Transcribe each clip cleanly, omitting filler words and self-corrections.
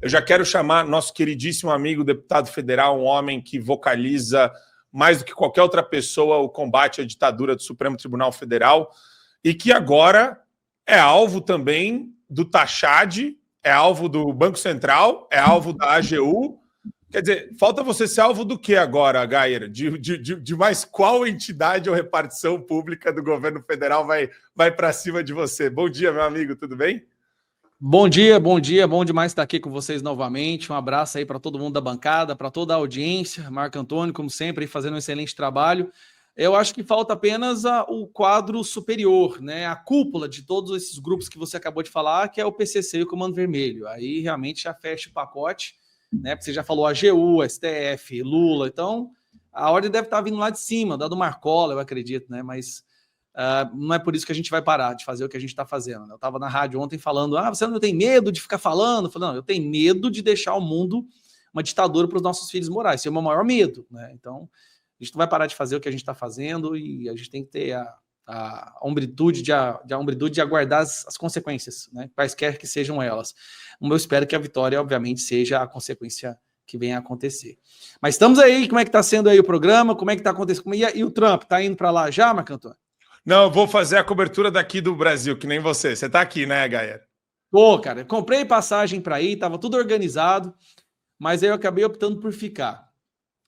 Eu já quero chamar nosso queridíssimo amigo, deputado federal, um homem que vocaliza mais do que qualquer outra pessoa o combate à ditadura do Supremo Tribunal Federal e que agora é alvo também do Taxad, é alvo do Banco Central, é alvo da AGU. Quer dizer, falta você ser alvo do que agora, Gayer? De mais qual entidade ou repartição pública do governo federal vai para cima de você? Bom dia, meu amigo, tudo bem? Bom dia, bom demais estar aqui com vocês novamente. Um abraço aí para todo mundo da bancada, para toda a audiência. Marco Antônio, como sempre, fazendo um excelente trabalho. Eu acho que falta apenas o quadro superior, né? A cúpula de todos esses grupos que você acabou de falar, que é o PCC e o Comando Vermelho. Aí realmente já fecha o pacote, né? Porque você já falou AGU, STF, Lula. Então, a ordem deve estar vindo lá de cima, da do Marcola, eu acredito, né? Mas não é por isso que a gente vai parar de fazer o que a gente está fazendo. Eu estava na rádio ontem falando, você não tem medo de ficar falando? Eu falei, não, eu tenho medo de deixar o mundo uma ditadura para os nossos filhos morais. Esse é o meu maior medo, né? Então, a gente não vai parar de fazer o que a gente está fazendo e a gente tem que ter a hombridade de aguardar as consequências, né? Quaisquer que sejam elas. Eu espero que a vitória, obviamente, seja a consequência que venha a acontecer. Mas estamos aí, como é que está sendo aí o programa? Como é que está acontecendo? E o Trump, está indo para lá já, Marco Antônio? Não, eu vou fazer a cobertura daqui do Brasil, que nem você. Você tá aqui, né, Gayer? Pô, cara, comprei passagem para ir, tava tudo organizado, mas aí eu acabei optando por ficar.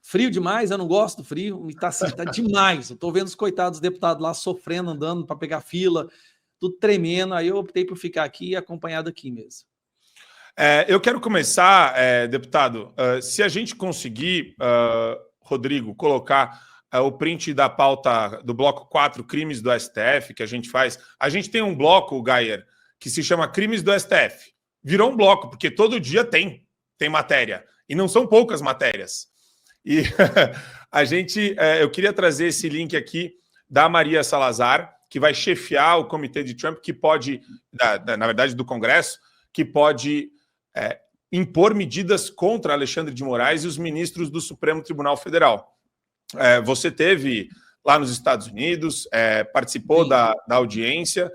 Frio demais, eu não gosto do frio, tá assim, tá demais. Eu tô vendo os coitados deputados lá sofrendo, andando para pegar fila, tudo tremendo, aí eu optei por ficar aqui acompanhado aqui mesmo. Eu quero começar, deputado, se a gente conseguir, Rodrigo, colocar o print da pauta do bloco 4, crimes do STF, que a gente faz. A gente tem um bloco, Gayer, que se chama Crimes do STF. Virou um bloco, porque todo dia tem matéria. E não são poucas matérias. E eu queria trazer esse link aqui da Maria Salazar, que vai chefiar o comitê de Trump, que pode, na verdade, do Congresso, que pode impor medidas contra Alexandre de Moraes e os ministros do Supremo Tribunal Federal. Você teve lá nos Estados Unidos, participou da audiência.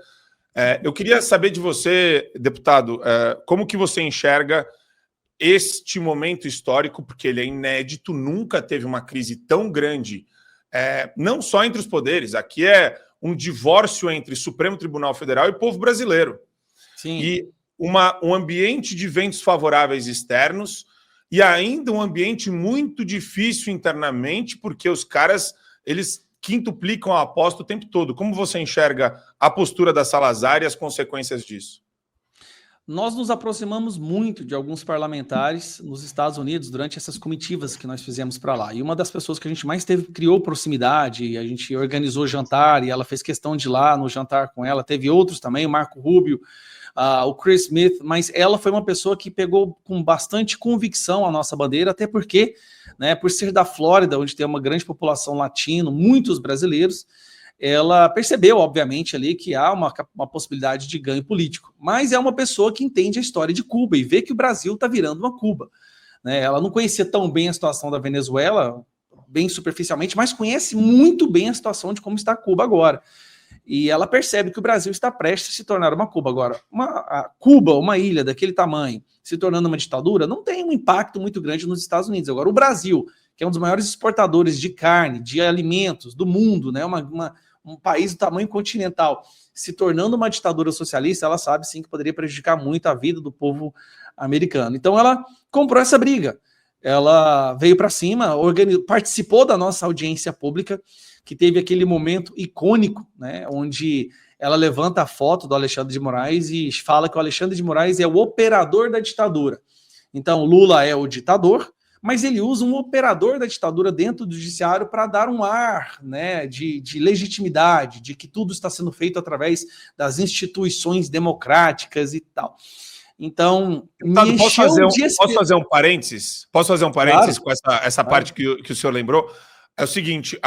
Eu queria saber de você, deputado, como que você enxerga este momento histórico, porque ele é inédito, nunca teve uma crise tão grande, não só entre os poderes, aqui é um divórcio entre Supremo Tribunal Federal e povo brasileiro. Sim. E um ambiente de ventos favoráveis externos, e ainda um ambiente muito difícil internamente, porque os caras, eles quintuplicam a aposta o tempo todo. Como você enxerga a postura da Salazar e as consequências disso? Nós nos aproximamos muito de alguns parlamentares nos Estados Unidos durante essas comitivas que nós fizemos para lá. E uma das pessoas que a gente mais criou proximidade, a gente organizou jantar e ela fez questão de ir lá no jantar com ela. Teve outros também, o Marco Rubio, o Chris Smith, mas ela foi uma pessoa que pegou com bastante convicção a nossa bandeira, até porque, né, por ser da Flórida, onde tem uma grande população latina, muitos brasileiros, ela percebeu, obviamente, ali que há uma possibilidade de ganho político, mas é uma pessoa que entende a história de Cuba e vê que o Brasil está virando uma Cuba, né? Ela não conhecia tão bem a situação da Venezuela, bem superficialmente, mas conhece muito bem a situação de como está Cuba agora. E ela percebe que o Brasil está prestes a se tornar uma Cuba. Agora, Cuba, uma ilha daquele tamanho, se tornando uma ditadura, não tem um impacto muito grande nos Estados Unidos. Agora, o Brasil, que é um dos maiores exportadores de carne, de alimentos do mundo, né, um país do tamanho continental, se tornando uma ditadura socialista, ela sabe sim que poderia prejudicar muito a vida do povo americano. Então ela comprou essa briga. Ela veio para cima, participou da nossa audiência pública, que teve aquele momento icônico, né, onde ela levanta a foto do Alexandre de Moraes e fala que o Alexandre de Moraes é o operador da ditadura. Então Lula é o ditador, mas ele usa um operador da ditadura dentro do judiciário para dar um ar, né, de legitimidade, de que tudo está sendo feito através das instituições democráticas e tal. Então, posso fazer um parênteses? Posso fazer um parênteses com essa parte que o senhor lembrou? É o seguinte,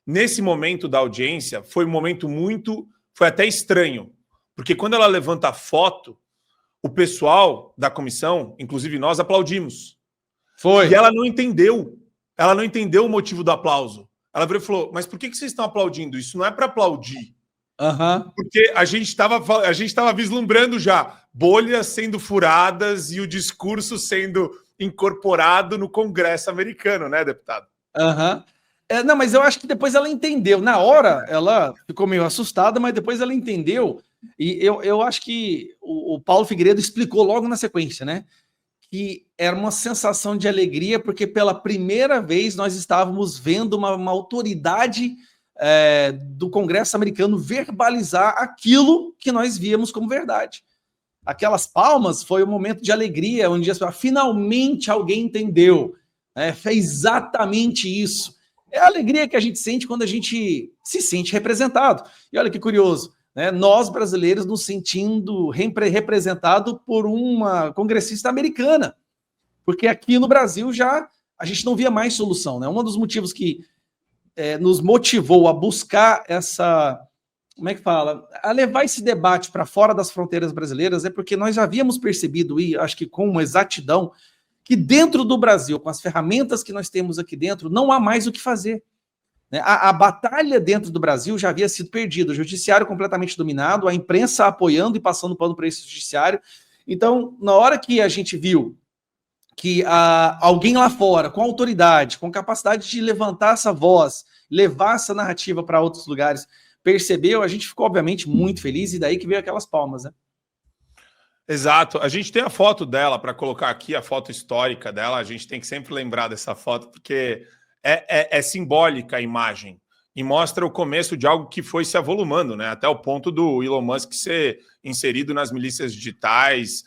nesse momento da audiência, foi um momento foi até estranho, porque quando ela levanta a foto, o pessoal da comissão, inclusive nós, aplaudimos. Foi. E ela não entendeu o motivo do aplauso. Ela virou e falou, mas por que vocês estão aplaudindo? Isso não é para aplaudir. Porque a gente estava vislumbrando já bolhas sendo furadas e o discurso sendo incorporado no Congresso americano, né, deputado? Não, mas eu acho que depois ela entendeu. Na hora, ela ficou meio assustada, mas depois ela entendeu. E eu acho que o Paulo Figueiredo explicou logo na sequência, né? Que era uma sensação de alegria, porque pela primeira vez nós estávamos vendo uma autoridade do Congresso americano verbalizar aquilo que nós víamos como verdade. Aquelas palmas foi um momento de alegria, onde finalmente alguém entendeu. Foi exatamente isso. É a alegria que a gente sente quando a gente se sente representado. E olha que curioso, né? Nós brasileiros nos sentindo representados por uma congressista americana, porque aqui no Brasil já a gente não via mais solução, né? Um dos motivos que nos motivou a buscar essa, como é que fala, a levar esse debate para fora das fronteiras brasileiras é porque nós já havíamos percebido, e acho que com uma exatidão, que dentro do Brasil, com as ferramentas que nós temos aqui dentro, não há mais o que fazer. A batalha dentro do Brasil já havia sido perdida, o judiciário completamente dominado, a imprensa apoiando e passando pano para esse judiciário. Então, na hora que a gente viu que alguém lá fora, com autoridade, com capacidade de levantar essa voz, levar essa narrativa para outros lugares, percebeu, a gente ficou, obviamente, muito feliz, e daí que veio aquelas palmas, né? Exato. A gente tem a foto dela para colocar aqui, a foto histórica dela. A gente tem que sempre lembrar dessa foto, porque é simbólica a imagem e mostra o começo de algo que foi se avolumando, né? Até o ponto do Elon Musk ser inserido nas milícias digitais,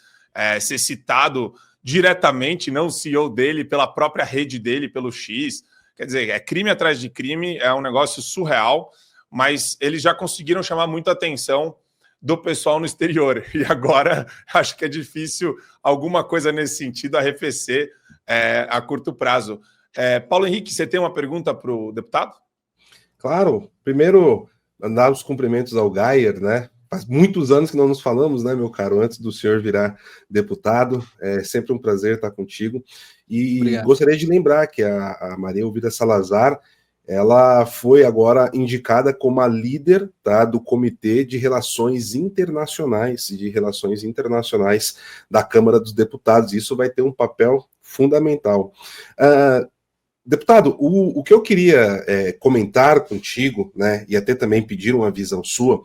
ser citado diretamente, não o CEO dele, pela própria rede dele, pelo X. Quer dizer, é crime atrás de crime, é um negócio surreal, mas eles já conseguiram chamar muita atenção do pessoal no exterior. E agora acho que é difícil alguma coisa nesse sentido arrefecer a curto prazo. Paulo Henrique, você tem uma pergunta para o deputado? Claro. Primeiro, mandar os cumprimentos ao Gayer, né? Faz muitos anos que não nos falamos, né, meu caro, antes do senhor virar deputado. É sempre um prazer estar contigo. E obrigado. Gostaria de lembrar que a Maria Elvira Salazar, ela foi agora indicada como a líder, tá, do Comitê de Relações Internacionais da Câmara dos Deputados. Isso vai ter um papel fundamental. Deputado, o que eu queria comentar contigo, né, e até também pedir uma visão sua,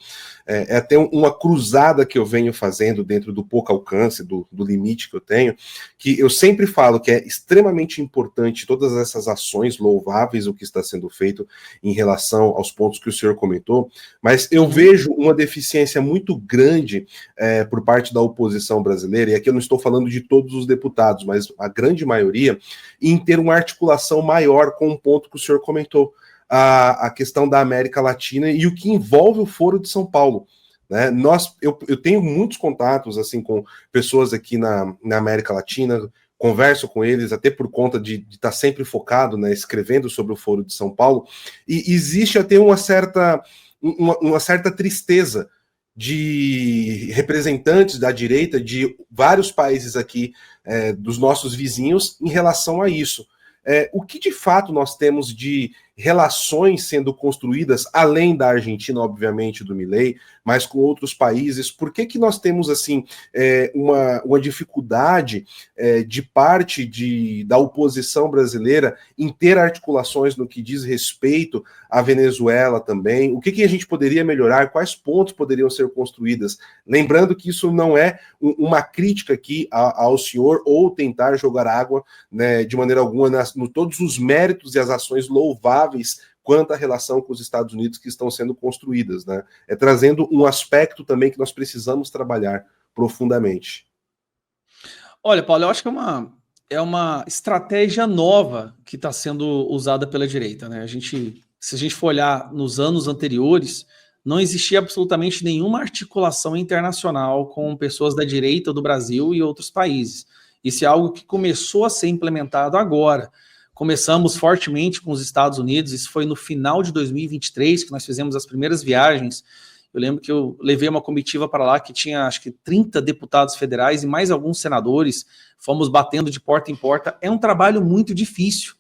é até uma cruzada que eu venho fazendo dentro do pouco alcance, do limite que eu tenho, que eu sempre falo que é extremamente importante todas essas ações louváveis, o que está sendo feito em relação aos pontos que o senhor comentou, mas eu vejo uma deficiência muito grande por parte da oposição brasileira, e aqui eu não estou falando de todos os deputados, mas a grande maioria, em ter uma articulação maior com um ponto que o senhor comentou, a questão da América Latina e o que envolve o Foro de São Paulo. Né? Eu tenho muitos contatos assim com pessoas aqui na América Latina, converso com eles até por conta de estar sempre focado, né, escrevendo sobre o Foro de São Paulo, e existe até uma certa tristeza de representantes da direita de vários países aqui, dos nossos vizinhos, em relação a isso. O que de fato nós temos de relações sendo construídas, além da Argentina, obviamente, do Milei, mas com outros países? Por que nós temos assim uma dificuldade de parte da oposição brasileira em ter articulações no que diz respeito à Venezuela também? O que a gente poderia melhorar? Quais pontos poderiam ser construídas? Lembrando que isso não é uma crítica aqui ao senhor ou tentar jogar água, né, de maneira alguma no todos os méritos e as ações louváveis quanto à relação com os Estados Unidos que estão sendo construídas, né? Trazendo um aspecto também que nós precisamos trabalhar profundamente. Olha, Paulo, eu acho que é uma estratégia nova que está sendo usada pela direita, né? Se a gente for olhar nos anos anteriores, não existia absolutamente nenhuma articulação internacional com pessoas da direita do Brasil e outros países. Isso é algo que começou a ser implementado agora. Começamos fortemente com os Estados Unidos, isso foi no final de 2023 que nós fizemos as primeiras viagens. Eu lembro que eu levei uma comitiva para lá que tinha, acho que 30 deputados federais e mais alguns senadores, fomos batendo de porta em porta. É um trabalho muito difícil.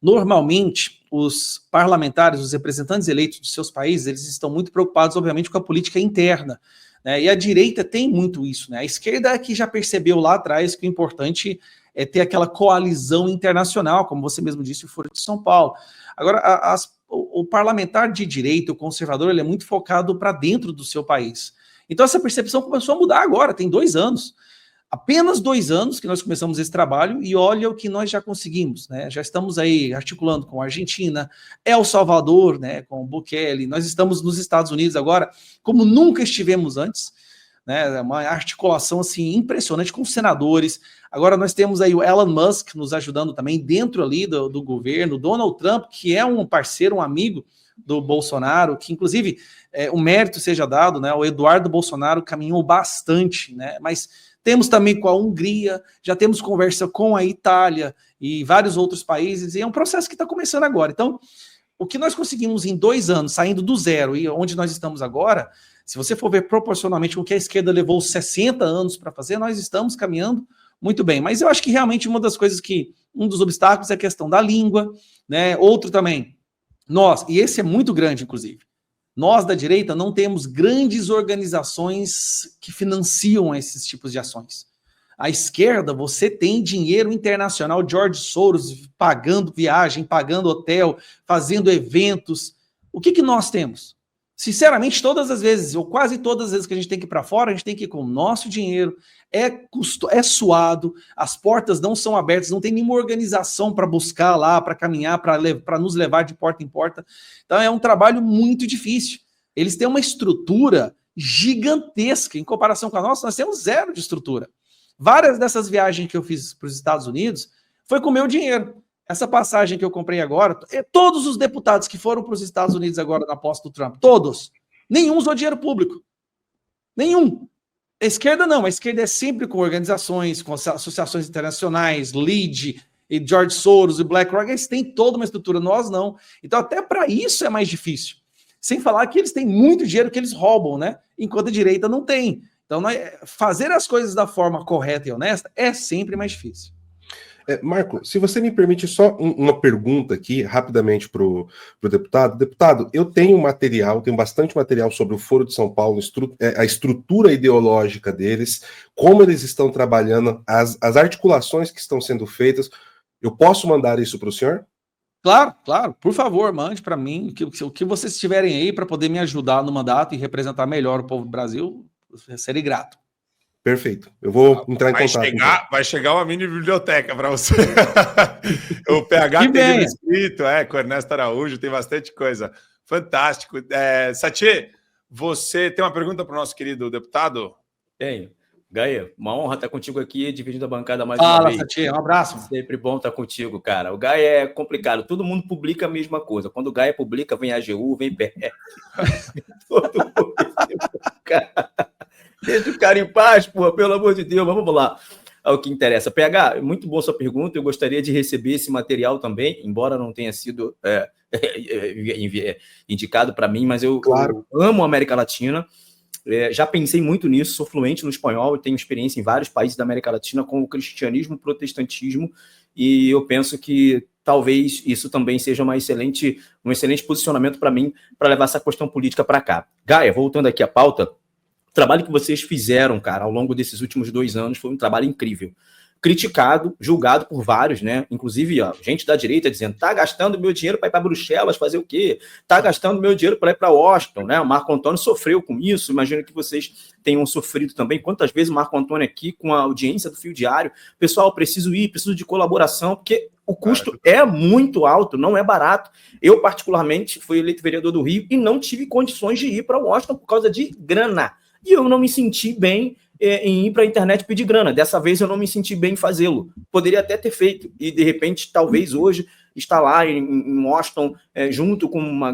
Normalmente, os parlamentares, os representantes eleitos dos seus países, eles estão muito preocupados, obviamente, com a política interna, né? E a direita tem muito isso, né? A esquerda é que já percebeu lá atrás que o importante é ter aquela coalizão internacional, como você mesmo disse, o Foro de São Paulo. Agora, o parlamentar de direita, o conservador, ele é muito focado para dentro do seu país. Então, essa percepção começou a mudar agora, tem 2 anos. Apenas 2 anos que nós começamos esse trabalho e olha o que nós já conseguimos, né? Já estamos aí articulando com a Argentina, El Salvador, né, com o Bukele, nós estamos nos Estados Unidos agora, como nunca estivemos antes, né? Uma articulação assim impressionante com os senadores. Agora nós temos aí o Elon Musk nos ajudando também dentro ali do governo, Donald Trump, que é um parceiro, um amigo do Bolsonaro, que inclusive o mérito seja dado, né? O Eduardo Bolsonaro caminhou bastante, né? Mas temos também com a Hungria, já temos conversa com a Itália e vários outros países, e é um processo que está começando agora. Então, o que nós conseguimos em 2 anos, saindo do zero e onde nós estamos agora, se você for ver proporcionalmente com o que a esquerda levou 60 anos para fazer, nós estamos caminhando muito bem. Mas eu acho que realmente um dos obstáculos é a questão da língua, né? Outro também, e esse é muito grande, inclusive, nós da direita não temos grandes organizações que financiam esses tipos de ações. A esquerda, você tem dinheiro internacional, George Soros pagando viagem, pagando hotel, fazendo eventos. O que nós temos? Sinceramente, todas as vezes, ou quase todas as vezes que a gente tem que ir para fora, a gente tem que ir com o nosso dinheiro, é suado, as portas não são abertas, não tem nenhuma organização para buscar lá, para caminhar, para nos levar de porta em porta. Então é um trabalho muito difícil. Eles têm uma estrutura gigantesca, em comparação com a nossa, nós temos 0 de estrutura. Várias dessas viagens que eu fiz para os Estados Unidos foi com o meu dinheiro. Essa passagem que eu comprei agora, todos os deputados que foram para os Estados Unidos agora na posse do Trump, todos, nenhum usou dinheiro público. Nenhum. A esquerda não, a esquerda é sempre com organizações, com associações internacionais, LEAD, e George Soros e BlackRock, eles têm toda uma estrutura, nós não. Então até para isso é mais difícil. Sem falar que eles têm muito dinheiro que eles roubam, né? Enquanto a direita não tem. Então fazer as coisas da forma correta e honesta é sempre mais difícil. Marco, se você me permite só uma pergunta aqui, rapidamente para o deputado. Deputado, eu tenho bastante material sobre o Foro de São Paulo, a estrutura ideológica deles, como eles estão trabalhando, as articulações que estão sendo feitas. Eu posso mandar isso para o senhor? Claro. Por favor, mande para mim o que vocês tiverem aí para poder me ajudar no mandato e representar melhor o povo do Brasil, eu serei grato. Perfeito. Eu vou entrar em contato. Vai chegar uma mini biblioteca para você. O PH tem livro escrito, com o Ernesto Araújo, tem bastante coisa. Fantástico. Satie, você tem uma pergunta para o nosso querido deputado? Tenho. Gaia, uma honra estar contigo aqui, dividindo a bancada mais uma vez. Fala, Satie, um abraço. Sempre bom estar contigo, cara. O Gaia é complicado, todo mundo publica a mesma coisa. Quando o Gaia publica, vem a AGU, vem PR. Todo mundo publica. Deixa o cara em paz, porra, pelo amor de Deus. Mas vamos lá ao que interessa. PH, muito boa sua pergunta. Eu gostaria de receber esse material também, embora não tenha sido indicado para mim, mas eu amo a América Latina. Já pensei muito nisso, sou fluente no espanhol e tenho experiência em vários países da América Latina com o cristianismo, o protestantismo, e eu penso que talvez isso também seja um excelente posicionamento para mim, para levar essa questão política para cá. Gaia, voltando aqui à pauta, o trabalho que vocês fizeram, cara, ao longo desses últimos 2 anos foi um trabalho incrível. Criticado, julgado por vários, né? Inclusive, gente da direita dizendo, tá gastando meu dinheiro para ir para Bruxelas fazer o quê? Tá gastando meu dinheiro para ir para Washington, né? O Marco Antônio sofreu com isso, imagino que vocês tenham sofrido também. Quantas vezes o Marco Antônio aqui, com a audiência do Fio Diário, pessoal, preciso de colaboração, porque o custo é muito alto, não é barato. Eu, particularmente, fui eleito vereador do Rio e não tive condições de ir para Washington por causa de grana. E eu não me senti bem em ir para a internet pedir grana. Dessa vez eu não me senti bem em fazê-lo. Poderia até ter feito. E, de repente, talvez hoje, estar lá em Washington, junto com uma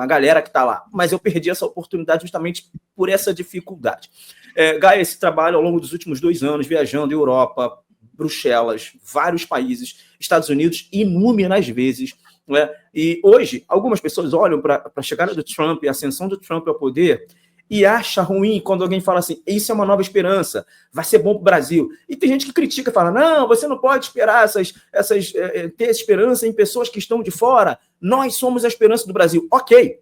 galera que está lá. Mas eu perdi essa oportunidade justamente por essa dificuldade. Gaia, esse trabalho ao longo dos últimos 2 anos, viajando Europa, Bruxelas, vários países, Estados Unidos, inúmeras vezes. Né? E hoje, algumas pessoas olham para a chegada do Trump e a ascensão do Trump ao poder. e acha ruim quando alguém fala assim, isso é uma nova esperança, vai ser bom para o Brasil. E tem gente que critica e fala, não, você não pode esperar ter esperança em pessoas que estão de fora, nós somos a esperança do Brasil. Ok,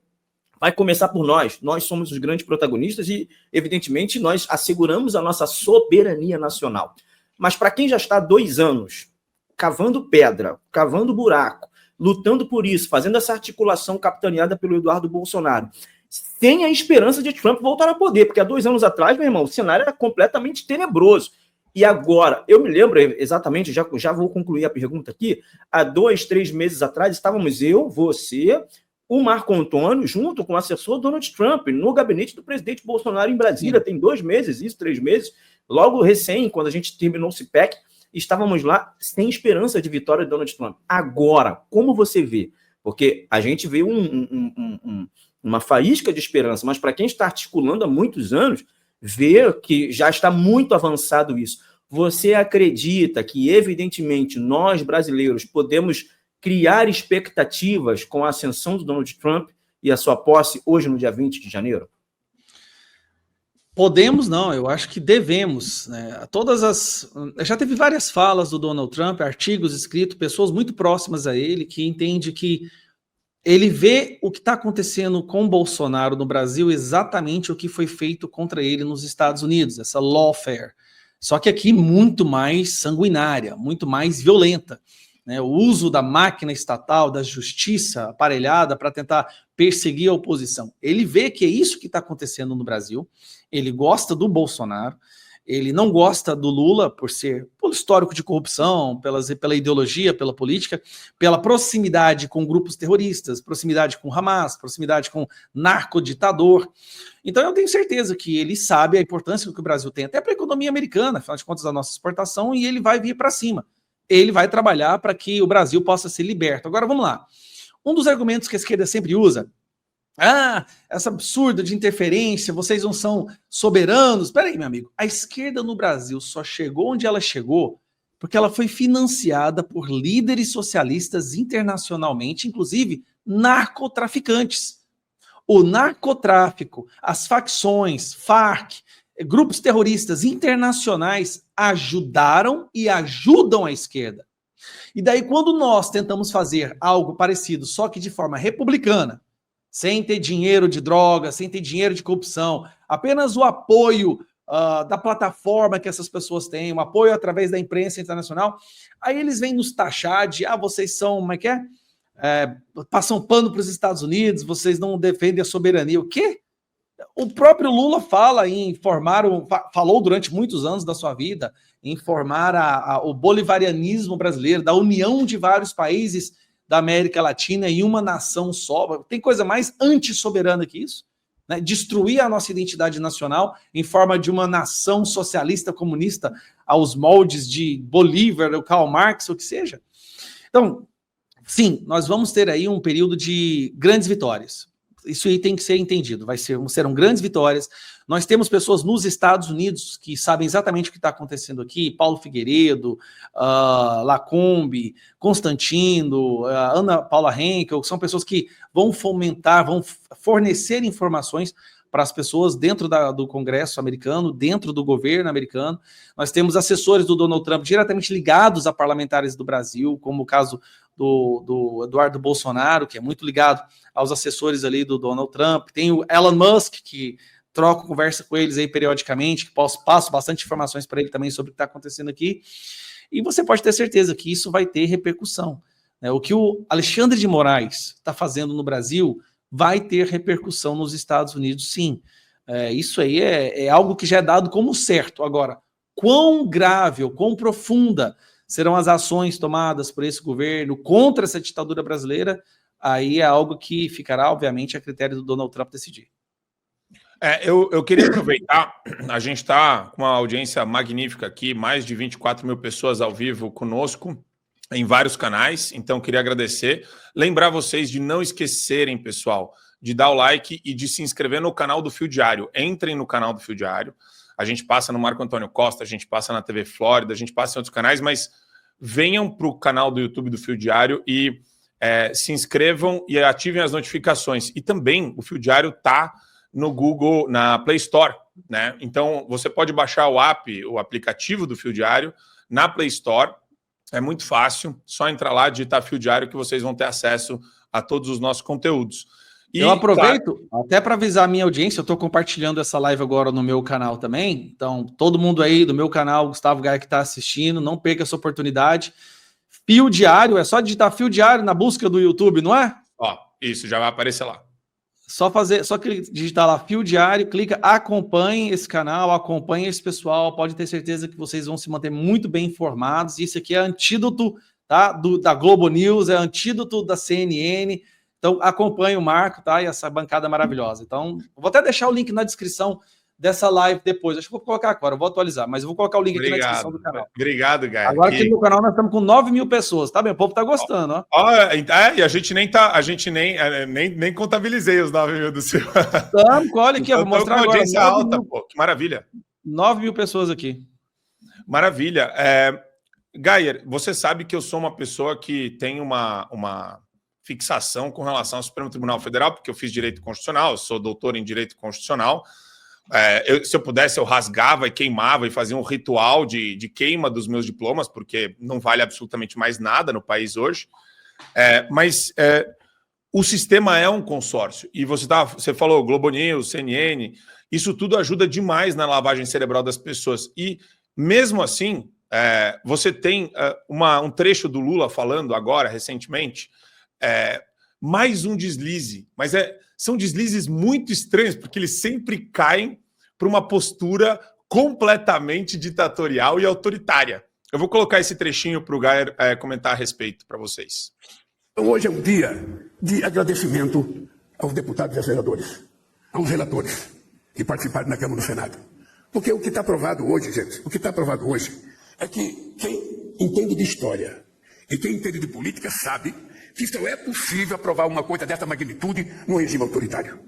vai começar por nós somos os grandes protagonistas e, evidentemente, nós asseguramos a nossa soberania nacional. Mas para quem já está há 2 anos cavando pedra, cavando buraco, lutando por isso, fazendo essa articulação capitaneada pelo Eduardo Bolsonaro, sem a esperança de Trump voltar ao poder, porque há 2 anos atrás, meu irmão, o cenário era completamente tenebroso. E agora, eu me lembro exatamente, já vou concluir a pergunta aqui, há 2, 3 meses atrás, estávamos eu, você, o Marco Antônio, junto com o assessor Donald Trump, no gabinete do presidente Bolsonaro em Brasília, tem 2 meses, 3 meses, logo recém, quando a gente terminou o CPEC, estávamos lá sem esperança de vitória de Donald Trump. Agora, como você vê? Porque a gente vê uma faísca de esperança, mas para quem está articulando há muitos anos, vê que já está muito avançado isso. Você acredita que, evidentemente, nós brasileiros podemos criar expectativas com a ascensão do Donald Trump e a sua posse hoje no dia 20 de janeiro? Podemos, não, eu acho que devemos, né? Já teve várias falas do Donald Trump, artigos escritos, pessoas muito próximas a ele, que entendem que ele vê o que está acontecendo com Bolsonaro no Brasil exatamente o que foi feito contra ele nos Estados Unidos, essa lawfare. Só que aqui muito mais sanguinária, muito mais violenta. Né? O uso da máquina estatal, da justiça aparelhada para tentar perseguir a oposição. Ele vê que é isso que está acontecendo no Brasil, ele gosta do Bolsonaro, ele não gosta do Lula pelo histórico de corrupção, pela ideologia, pela política, pela proximidade com grupos terroristas, proximidade com Hamas, proximidade com narcoditador. Então eu tenho certeza que ele sabe a importância que o Brasil tem, até para a economia americana, afinal de contas, a nossa exportação, e ele vai vir para cima. Ele vai trabalhar para que o Brasil possa ser liberto. Agora, vamos lá. Um dos argumentos que a esquerda sempre usa, essa absurda de interferência, vocês não são soberanos. Espera aí, meu amigo. A esquerda no Brasil só chegou onde ela chegou porque ela foi financiada por líderes socialistas internacionalmente, inclusive narcotraficantes. O narcotráfico, as facções, Farc, grupos terroristas internacionais ajudaram e ajudam a esquerda. E daí, quando nós tentamos fazer algo parecido, só que de forma republicana, sem ter dinheiro de droga, sem ter dinheiro de corrupção, apenas o apoio da plataforma que essas pessoas têm, um apoio através da imprensa internacional, aí eles vêm nos taxar de, vocês são, como é que é? Passam pano para os Estados Unidos, vocês não defendem a soberania. O quê? O próprio Lula falou durante muitos anos da sua vida em formar o bolivarianismo brasileiro, da união de vários países da América Latina em uma nação só. Tem coisa mais antissoberana que isso? Né? Destruir a nossa identidade nacional em forma de uma nação socialista comunista aos moldes de Bolívar, ou Karl Marx, ou o que seja. Então, sim, nós vamos ter aí um período de grandes vitórias. Isso aí tem que ser entendido, serão grandes vitórias. Nós temos pessoas nos Estados Unidos que sabem exatamente o que está acontecendo aqui, Paulo Figueiredo, Lacombe, Constantino, Ana Paula Henkel, são pessoas que vão fomentar, vão fornecer informações para as pessoas dentro do Congresso americano, dentro do governo americano. Nós temos assessores do Donald Trump diretamente ligados a parlamentares do Brasil, como o caso do Eduardo Bolsonaro, que é muito ligado aos assessores ali do Donald Trump. Tem o Elon Musk, que conversa com eles aí periodicamente, que passo bastante informações para ele também sobre o que está acontecendo aqui. E você pode ter certeza que isso vai ter repercussão. Né? O que o Alexandre de Moraes está fazendo no Brasil vai ter repercussão nos Estados Unidos, sim. Isso aí é algo que já é dado como certo. Agora, quão grave ou quão profunda serão as ações tomadas por esse governo contra essa ditadura brasileira, aí é algo que ficará, obviamente, a critério do Donald Trump decidir. Eu queria aproveitar, a gente está com uma audiência magnífica aqui, mais de 24 mil pessoas ao vivo conosco, em vários canais, então queria agradecer. Lembrar vocês de não esquecerem, pessoal, de dar o like e de se inscrever no canal do Fio Diário. Entrem no canal do Fio Diário. A gente passa no Marco Antônio Costa, a gente passa na TV Flórida, a gente passa em outros canais, mas venham para o canal do YouTube do Fio Diário e se inscrevam e ativem as notificações. E também o Fio Diário está no Google, na Play Store, né? Então, você pode baixar o aplicativo do Fio Diário na Play Store. É muito fácil, só entrar lá, digitar Fio Diário que vocês vão ter acesso a todos os nossos conteúdos. Eu aproveito até para avisar a minha audiência, eu estou compartilhando essa live agora no meu canal também, então todo mundo aí do meu canal, Gustavo Gaia, que está assistindo, não perca essa oportunidade. Fio Diário, é só digitar Fio Diário na busca do YouTube, não é? Ó, isso, já vai aparecer lá. Só digitar lá Fio Diário, clica, acompanhe esse canal, acompanhe esse pessoal, pode ter certeza que vocês vão se manter muito bem informados. Isso aqui é antídoto, tá, da Globo News, é antídoto da CNN. Então acompanhe o Marco, tá, e essa bancada maravilhosa. Então, vou até deixar o link na descrição dessa live depois. Acho que vou colocar agora, eu vou atualizar, mas eu vou colocar o link aqui na descrição do canal. Obrigado, Gaia. Agora aqui no canal nós estamos com 9.000 pessoas, tá bem? O povo tá gostando, ó. E a gente nem contabilizei os 9.000 do seu. Olha aqui, eu vou mostrar agora. Audiência alta, pô, que maravilha. 9.000 pessoas aqui. Maravilha. Gaia, você sabe que eu sou uma pessoa que tem uma fixação com relação ao Supremo Tribunal Federal, porque eu fiz Direito Constitucional, eu sou doutor em Direito Constitucional. Se eu pudesse, eu rasgava e queimava e fazia um ritual de queima dos meus diplomas, porque não vale absolutamente mais nada no país hoje. Mas o sistema é um consórcio. E você falou Globo News, CNN, isso tudo ajuda demais na lavagem cerebral das pessoas. E, mesmo assim, você tem um trecho do Lula falando agora, recentemente, mais um deslize, mas são deslizes muito estranhos, porque eles sempre caem para uma postura completamente ditatorial e autoritária. Eu vou colocar esse trechinho para o Gaia comentar a respeito para vocês. Então, hoje é um dia de agradecimento aos deputados e aos senadores, aos relatores que participaram na Câmara e no Senado. Porque o que está aprovado hoje, gente, é que quem entende de história e quem entende de política sabe que só é possível aprovar uma coisa dessa magnitude num regime autoritário.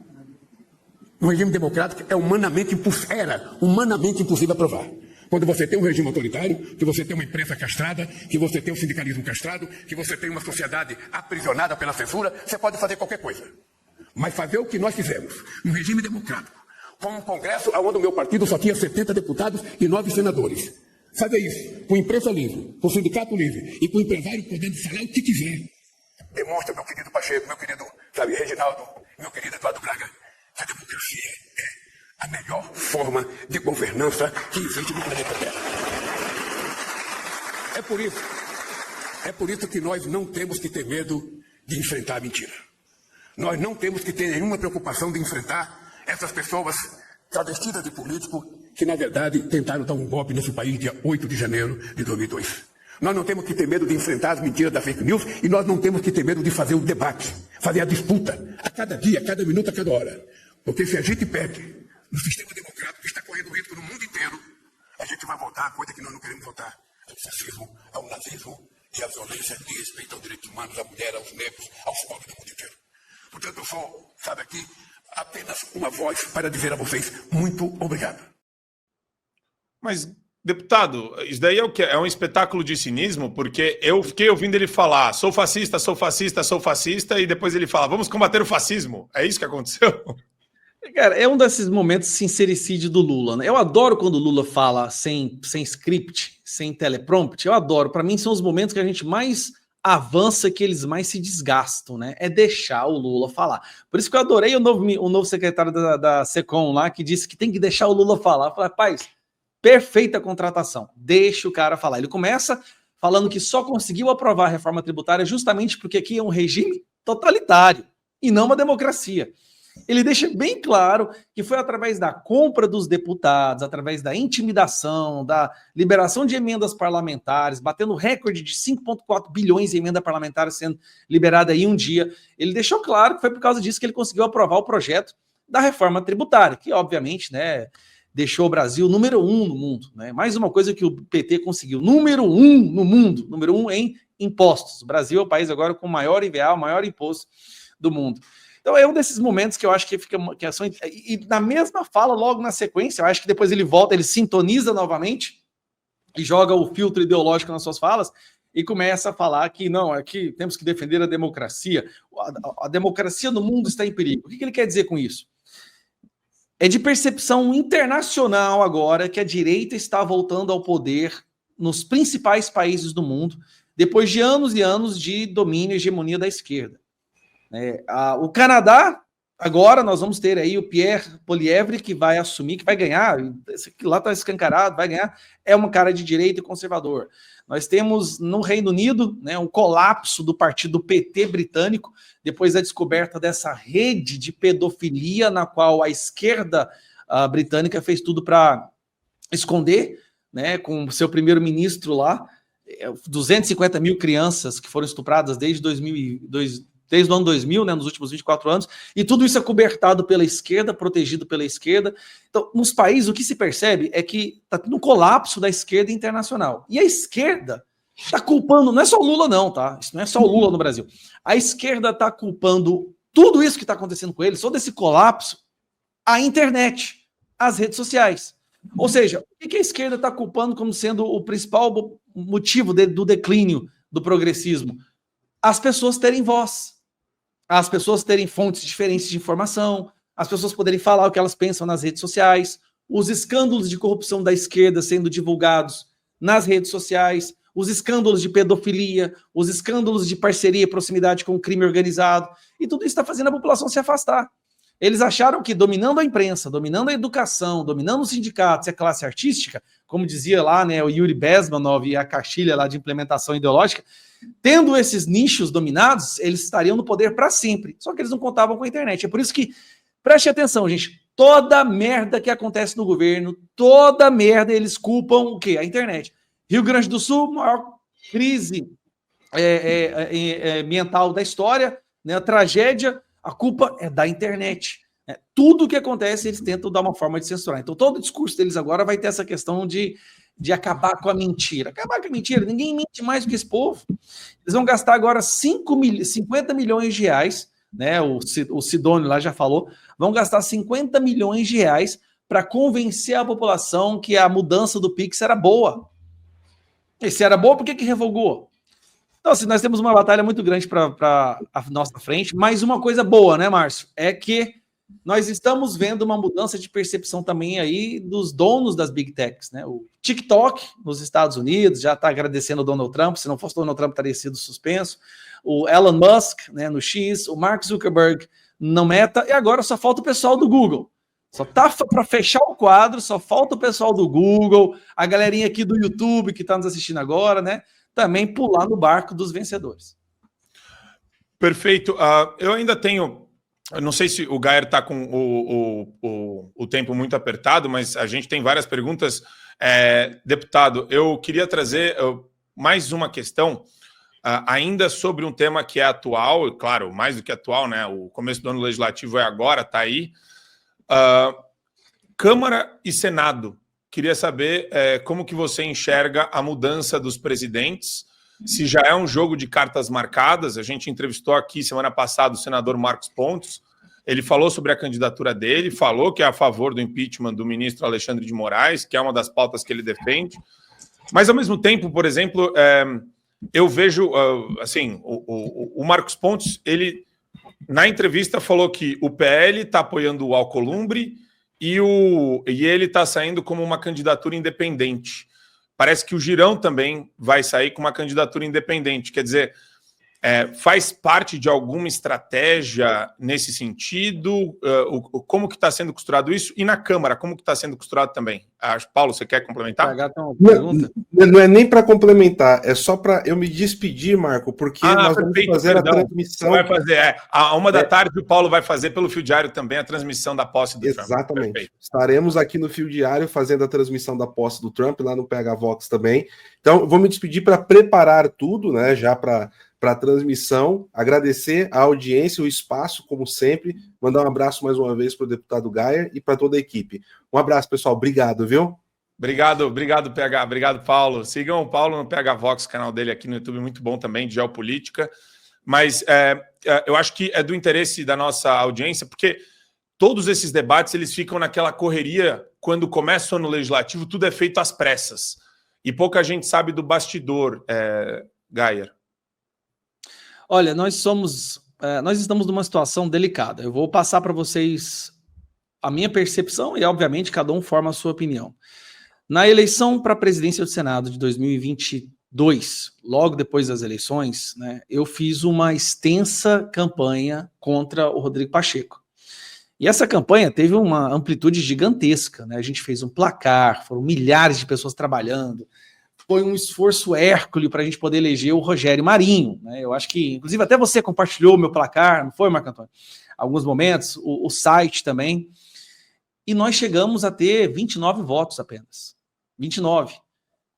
No regime democrático era humanamente impossível aprovar. Quando você tem um regime autoritário, que você tem uma imprensa castrada, que você tem um sindicalismo castrado, que você tem uma sociedade aprisionada pela censura, você pode fazer qualquer coisa. Mas fazer o que nós fizemos, num regime democrático, com um congresso onde o meu partido só tinha 70 deputados e 9 senadores. Fazer isso com imprensa livre, com sindicato livre e com empresário podendo falar o que quiser. Demonstra, meu querido Pacheco, meu querido, Reginaldo, meu querido Eduardo Braga, que a democracia é a melhor forma de governança que existe no planeta Terra. É por isso que nós não temos que ter medo de enfrentar a mentira. Nós não temos que ter nenhuma preocupação de enfrentar essas pessoas travestidas de político que, na verdade, tentaram dar um golpe nesse país dia 8 de janeiro de 2002. Nós não temos que ter medo de enfrentar as mentiras da fake news e nós não temos que ter medo de fazer o debate, fazer a disputa, a cada dia, a cada minuto, a cada hora. Porque se a gente perde no sistema democrático que está correndo risco no mundo inteiro, a gente vai voltar a coisa que nós não queremos voltar. Ao fascismo, ao nazismo e à violência de respeito aos direitos humanos, à mulher, aos negros, aos pobres do mundo inteiro. Portanto, eu sou, aqui, apenas uma voz para dizer a vocês muito obrigado. Mas, deputado, isso daí é o quê? É um espetáculo de cinismo, porque eu fiquei ouvindo ele falar sou fascista, sou fascista, sou fascista, e depois ele fala, vamos combater o fascismo. É isso que aconteceu? Cara, é um desses momentos de sincericídio do Lula, né? Eu adoro quando o Lula fala sem script, sem teleprompt, eu adoro. Para mim são os momentos que a gente mais avança, que eles mais se desgastam, né? É deixar o Lula falar. Por isso que eu adorei o novo secretário da SECOM lá, que disse que tem que deixar o Lula falar. Eu falei, rapaz, perfeita contratação, deixa o cara falar. Ele começa falando que só conseguiu aprovar a reforma tributária justamente porque aqui é um regime totalitário e não uma democracia. Ele deixa bem claro que foi através da compra dos deputados, através da intimidação, da liberação de emendas parlamentares, batendo recorde de 5,4 bilhões de emenda parlamentar sendo liberada em um dia. Ele deixou claro que foi por causa disso que ele conseguiu aprovar o projeto da reforma tributária, que obviamente, né, deixou o Brasil número 1 no mundo, né? Mais uma coisa que o PT conseguiu, número 1 no mundo, número 1 em impostos. O Brasil é o país agora com o maior IVA, o maior imposto do mundo. Então é um desses momentos que eu acho que fica... E na mesma fala, logo na sequência, eu acho que depois ele volta, ele sintoniza novamente e joga o filtro ideológico nas suas falas e começa a falar que não, aqui temos que defender a democracia. A democracia no mundo está em perigo. O que ele quer dizer com isso? É de percepção internacional agora que a direita está voltando ao poder nos principais países do mundo, depois de anos e anos de domínio e hegemonia da esquerda. O Canadá, agora nós vamos ter aí o Pierre Poilievre, que vai assumir, que vai ganhar, esse aqui lá está escancarado, vai ganhar, é uma cara de direita e conservador. Nós temos no Reino Unido, né, um colapso do partido PT britânico, depois da descoberta dessa rede de pedofilia na qual a esquerda britânica fez tudo para esconder, né, com seu primeiro-ministro lá, 250 mil crianças que foram estupradas desde o ano 2000, né, nos últimos 24 anos, e tudo isso é cobertado pela esquerda, protegido pela esquerda. Então, nos países, o que se percebe é que está tendo um colapso da esquerda internacional. E a esquerda está culpando, não é só o Lula não, tá? Isso não é só o Lula no Brasil. A esquerda está culpando tudo isso que está acontecendo com eles, todo esse colapso, a internet, as redes sociais. Ou seja, o que a esquerda está culpando como sendo o principal motivo do declínio do progressismo? As pessoas terem voz, as pessoas terem fontes diferentes de informação, as pessoas poderem falar o que elas pensam nas redes sociais, os escândalos de corrupção da esquerda sendo divulgados nas redes sociais, os escândalos de pedofilia, os escândalos de parceria e proximidade com o crime organizado, e tudo isso está fazendo a população se afastar. Eles acharam que dominando a imprensa, dominando a educação, dominando os sindicatos e a classe artística, como dizia lá, né, o Yuri Bezmenov e a cartilha lá de implementação ideológica, tendo esses nichos dominados, eles estariam no poder para sempre. Só que eles não contavam com a internet. É por isso que, preste atenção, gente, toda merda que acontece no governo, toda merda, eles culpam o quê? A internet. Rio Grande do Sul, maior crise ambiental da história, né, a tragédia, a culpa é da internet. Tudo que acontece, eles tentam dar uma forma de censurar. Então, todo o discurso deles agora vai ter essa questão de acabar com a mentira. Acabar com a mentira, ninguém mente mais do que esse povo. Eles vão gastar agora 50 milhões de reais, né? O Sidônio lá já falou, vão gastar 50 milhões de reais para convencer a população que a mudança do Pix era boa. E se era boa, por que revogou? Então, assim, nós temos uma batalha muito grande para a nossa frente, mas uma coisa boa, né, Márcio? É que nós estamos vendo uma mudança de percepção também aí dos donos das Big Techs, né? O TikTok, nos Estados Unidos, já está agradecendo o Donald Trump, se não fosse o Donald Trump, teria sido suspenso. O Elon Musk, né, no X, o Mark Zuckerberg no Meta, e agora só falta o pessoal do Google. Só tá para fechar o quadro, só falta o pessoal do Google, a galerinha aqui do YouTube que está nos assistindo agora, né? Também pular no barco dos vencedores. Perfeito. Eu ainda tenho... Eu não sei se o Gayer está com o tempo muito apertado, mas a gente tem várias perguntas. Deputado, eu queria trazer mais uma questão, ainda sobre um tema que é atual, e claro, mais do que atual, né? O começo do ano legislativo é agora, está aí. Câmara e Senado. Queria saber como que você enxerga a mudança dos presidentes, se já é um jogo de cartas marcadas. A gente entrevistou aqui semana passada o senador Marcos Pontes, ele falou sobre a candidatura dele, falou que é a favor do impeachment do ministro Alexandre de Moraes, que é uma das pautas que ele defende, mas ao mesmo tempo, por exemplo, eu vejo, assim, o Marcos Pontes, ele na entrevista falou que o PL está apoiando o Alcolumbre e ele está saindo como uma candidatura independente. Parece que o Girão também vai sair com uma candidatura independente. Quer dizer, faz parte de alguma estratégia nesse sentido? Como que está sendo costurado isso? E na Câmara, como que está sendo costurado também? Paulo, você quer complementar? Não é nem para complementar, é só para eu me despedir, Marco, porque nós vamos fazer a transmissão. Vai fazer, à 13h o Paulo vai fazer pelo Fio Diário também a transmissão da posse do Trump. Exatamente. Perfeito. Estaremos aqui no Fio Diário fazendo a transmissão da posse do Trump, lá no PH Vox também. Então, vou me despedir para preparar tudo, né, já para a transmissão, agradecer a audiência, o espaço, como sempre, mandar um abraço mais uma vez para o deputado Gayer e para toda a equipe. Um abraço, pessoal. Obrigado, viu? Obrigado, PH. Obrigado, Paulo. Sigam o Paulo no PH Vox, canal dele aqui no YouTube, muito bom também, de geopolítica. Mas eu acho que é do interesse da nossa audiência, porque todos esses debates, eles ficam naquela correria, quando começa o ano legislativo, tudo é feito às pressas. E pouca gente sabe do bastidor, Gayer. Olha, nós estamos numa situação delicada. Eu vou passar para vocês a minha percepção, e obviamente cada um forma a sua opinião. Na eleição para a presidência do Senado de 2022, logo depois das eleições, né, eu fiz uma extensa campanha contra o Rodrigo Pacheco. E essa campanha teve uma amplitude gigantesca, né? A gente fez um placar, foram milhares de pessoas trabalhando, foi um esforço hércules para a gente poder eleger o Rogério Marinho, né? Eu acho que, inclusive, até você compartilhou o meu placar, não foi, Marco Antônio? Alguns momentos, o site também. E nós chegamos a ter 29 votos apenas. 29.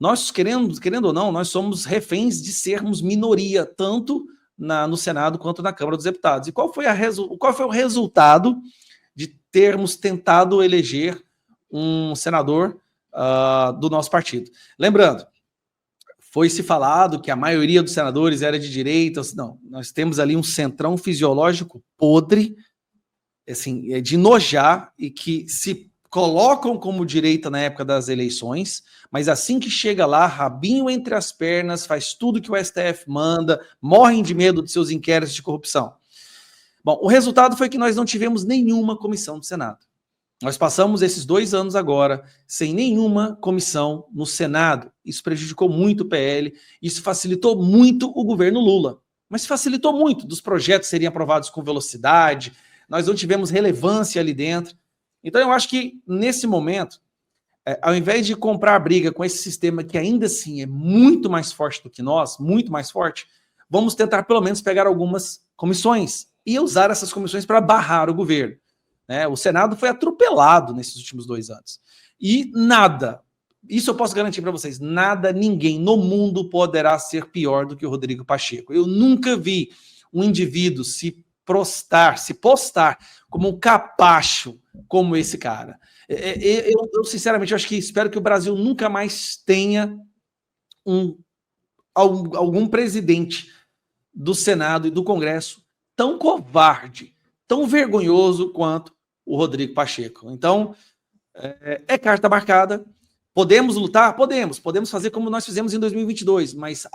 Nós, querendo ou não, nós somos reféns de sermos minoria, tanto no Senado quanto na Câmara dos Deputados. E qual foi o resultado de termos tentado eleger um senador do nosso partido? Lembrando, foi-se falado que a maioria dos senadores era de direita. Não, nós temos ali um centrão fisiológico podre, assim, de nojar, e que se colocam como direita na época das eleições, mas assim que chega lá, rabinho entre as pernas, faz tudo que o STF manda, morrem de medo de seus inquéritos de corrupção. Bom, o resultado foi que nós não tivemos nenhuma comissão do Senado. Nós passamos esses 2 anos agora sem nenhuma comissão no Senado. Isso prejudicou muito o PL, isso facilitou muito o governo Lula. Mas facilitou muito, dos projetos serem aprovados com velocidade, nós não tivemos relevância ali dentro. Então eu acho que nesse momento, ao invés de comprar briga com esse sistema que ainda assim é muito mais forte do que nós, muito mais forte, vamos tentar pelo menos pegar algumas comissões e usar essas comissões para barrar o governo. O Senado foi atropelado nesses últimos 2 anos. E nada, isso eu posso garantir para vocês, nada, ninguém no mundo poderá ser pior do que o Rodrigo Pacheco. Eu nunca vi um indivíduo se postar como um capacho como esse cara. Eu sinceramente, acho que espero que o Brasil nunca mais tenha algum presidente do Senado e do Congresso tão covarde, tão vergonhoso quanto o Rodrigo Pacheco. Então, é carta marcada. Podemos lutar? Podemos fazer como nós fizemos em 2022, mas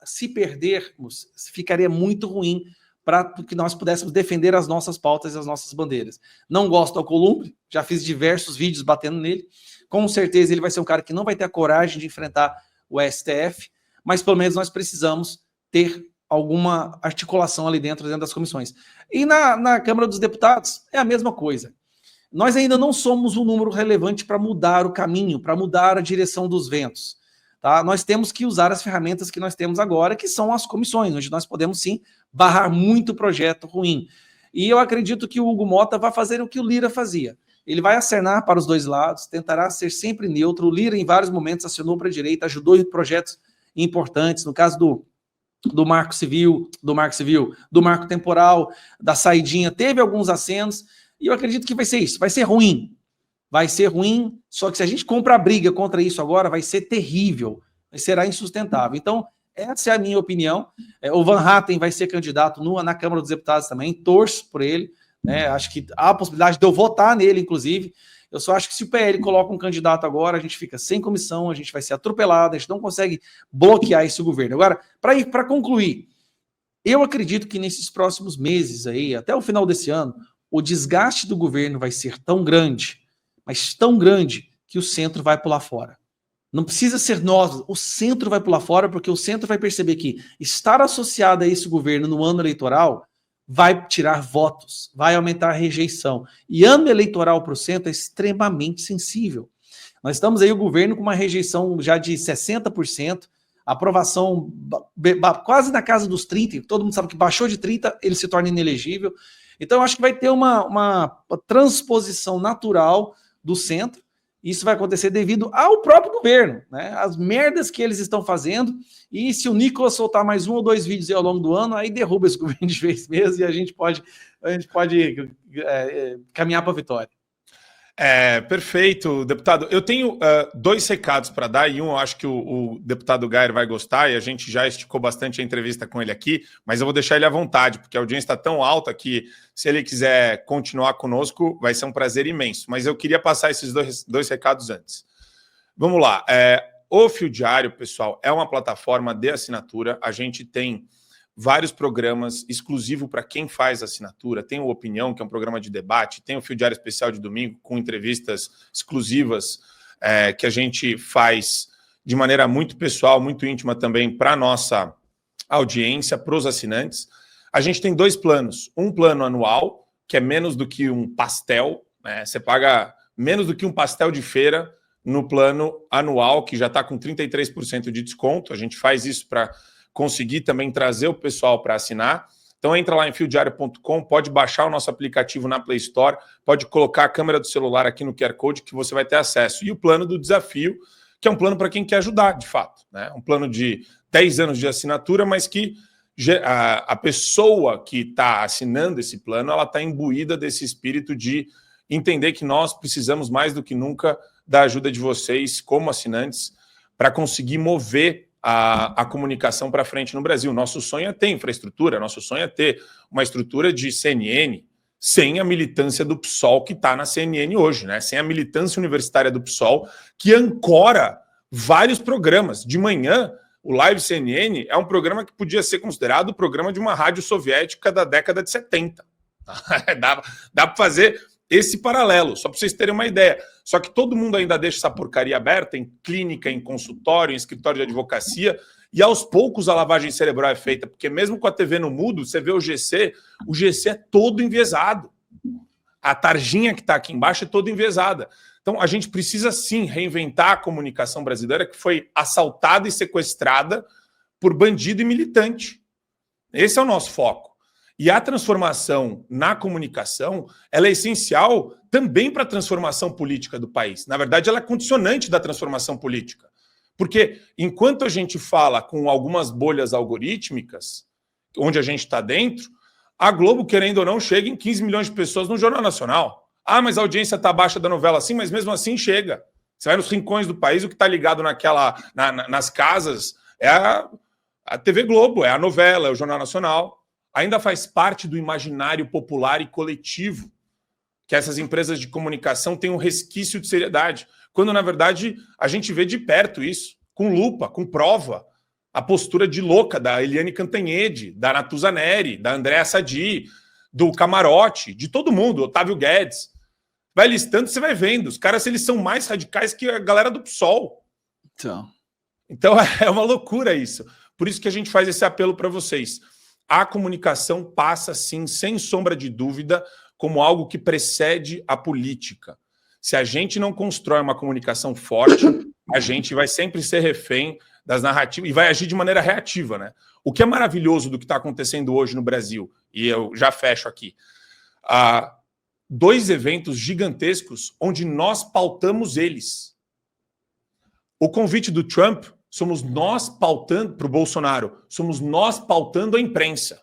se perdermos, ficaria muito ruim para que nós pudéssemos defender as nossas pautas e as nossas bandeiras. Não gosto do Alcolumbre, já fiz diversos vídeos batendo nele. Com certeza ele vai ser um cara que não vai ter a coragem de enfrentar o STF, mas pelo menos nós precisamos ter alguma articulação ali dentro das comissões. E na Câmara dos Deputados é a mesma coisa. Nós ainda não somos um número relevante para mudar o caminho, para mudar a direção dos ventos. Tá? Nós temos que usar as ferramentas que nós temos agora, que são as comissões, onde nós podemos sim barrar muito projeto ruim. E eu acredito que o Hugo Mota vai fazer o que o Lira fazia. Ele vai acenar para os 2 lados, tentará ser sempre neutro. O Lira, em vários momentos, acionou para a direita, ajudou em projetos importantes, no caso do marco civil, do marco temporal, da saidinha, teve alguns acenos, e eu acredito que vai ser isso, vai ser ruim, só que se a gente compra a briga contra isso agora, vai ser terrível, será insustentável. Então, essa é a minha opinião. O Van Hatten vai ser candidato na Câmara dos Deputados também, torço por ele, né? Acho que há a possibilidade de eu votar nele, inclusive. Eu só acho que se o PL coloca um candidato agora, a gente fica sem comissão, a gente vai ser atropelado, a gente não consegue bloquear esse governo. Agora, para concluir, eu acredito que nesses próximos meses aí, até o final desse ano, o desgaste do governo vai ser tão grande, mas tão grande, que o centro vai pular fora. Não precisa ser nós, o centro vai pular fora, porque o centro vai perceber que estar associado a esse governo no ano eleitoral vai tirar votos, vai aumentar a rejeição. E ano eleitoral para o centro é extremamente sensível. Nós estamos aí, o governo, com uma rejeição já de 60%, aprovação quase na casa dos 30%, todo mundo sabe que baixou de 30%, ele se torna inelegível. Então, eu acho que vai ter uma transposição natural do centro. Isso vai acontecer devido ao próprio governo, né? As merdas que eles estão fazendo. E se o Nicolas soltar mais 1 ou 2 vídeos ao longo do ano, aí derruba esse governo de vez mesmo e a gente pode caminhar para a vitória. Perfeito, deputado. Eu tenho 2 recados para dar, e eu acho que o deputado Gair vai gostar, e a gente já esticou bastante a entrevista com ele aqui, mas eu vou deixar ele à vontade, porque a audiência está tão alta que, se ele quiser continuar conosco, vai ser um prazer imenso. Mas eu queria passar esses dois recados antes. Vamos lá. O Fio Diário, pessoal, é uma plataforma de assinatura. A gente tem vários programas exclusivos para quem faz assinatura. Tem o Opinião, que é um programa de debate, tem o Fio Diário Especial de domingo, com entrevistas exclusivas que a gente faz de maneira muito pessoal, muito íntima também para a nossa audiência, para os assinantes. A gente tem 2 planos. Um plano anual, que é menos do que um pastel, né? Você paga menos do que um pastel de feira no plano anual, que já está com 33% de desconto. A gente faz isso para conseguir também trazer o pessoal para assinar. Então entra lá em fiodiario.com, pode baixar o nosso aplicativo na Play Store, pode colocar a câmera do celular aqui no QR Code que você vai ter acesso. E o plano do desafio, que é um plano para quem quer ajudar, de fato, né? Um plano de 10 anos de assinatura, mas que a pessoa que está assinando esse plano, ela está imbuída desse espírito de entender que nós precisamos mais do que nunca da ajuda de vocês como assinantes para conseguir mover a comunicação para frente no Brasil. Nosso sonho é ter infraestrutura, nosso sonho é ter uma estrutura de CNN sem a militância do PSOL que está na CNN hoje, né? Sem a militância universitária do PSOL que ancora vários programas. De manhã, o Live CNN é um programa que podia ser considerado o programa de uma rádio soviética da década de 70. Dá para fazer esse paralelo, só para vocês terem uma ideia. Só que todo mundo ainda deixa essa porcaria aberta em clínica, em consultório, em escritório de advocacia, e aos poucos a lavagem cerebral é feita, porque mesmo com a TV no mudo, você vê o GC é todo enviesado. A tarjinha que está aqui embaixo é toda enviesada. Então a gente precisa sim reinventar a comunicação brasileira que foi assaltada e sequestrada por bandido e militante. Esse é o nosso foco. E a transformação na comunicação, ela é essencial também para a transformação política do país. Na verdade, ela é condicionante da transformação política. Porque enquanto a gente fala com algumas bolhas algorítmicas, onde a gente está dentro, a Globo, querendo ou não, chega em 15 milhões de pessoas no Jornal Nacional. Ah, mas a audiência está baixa da novela assim, mas mesmo assim chega. Você vai nos rincões do país, o que está ligado nas casas é a TV Globo, é a novela, é o Jornal Nacional. Ainda faz parte do imaginário popular e coletivo que essas empresas de comunicação têm um resquício de seriedade, quando, na verdade, a gente vê de perto isso, com lupa, com prova, a postura de louca da Eliane Cantanhede, da Natuza Neri, da Andréa Sadi, do Camarote, de todo mundo, Otávio Guedes. Vai listando, você vai vendo. Os caras, eles são mais radicais que a galera do PSOL. Então é uma loucura isso. Por isso que a gente faz esse apelo para vocês. A comunicação passa, sim, sem sombra de dúvida, como algo que precede a política. Se a gente não constrói uma comunicação forte, a gente vai sempre ser refém das narrativas e vai agir de maneira reativa, né? O que é maravilhoso do que está acontecendo hoje no Brasil, e eu já fecho aqui, 2 eventos gigantescos onde nós pautamos eles. O convite do Trump, somos nós pautando, para o Bolsonaro, somos nós pautando a imprensa.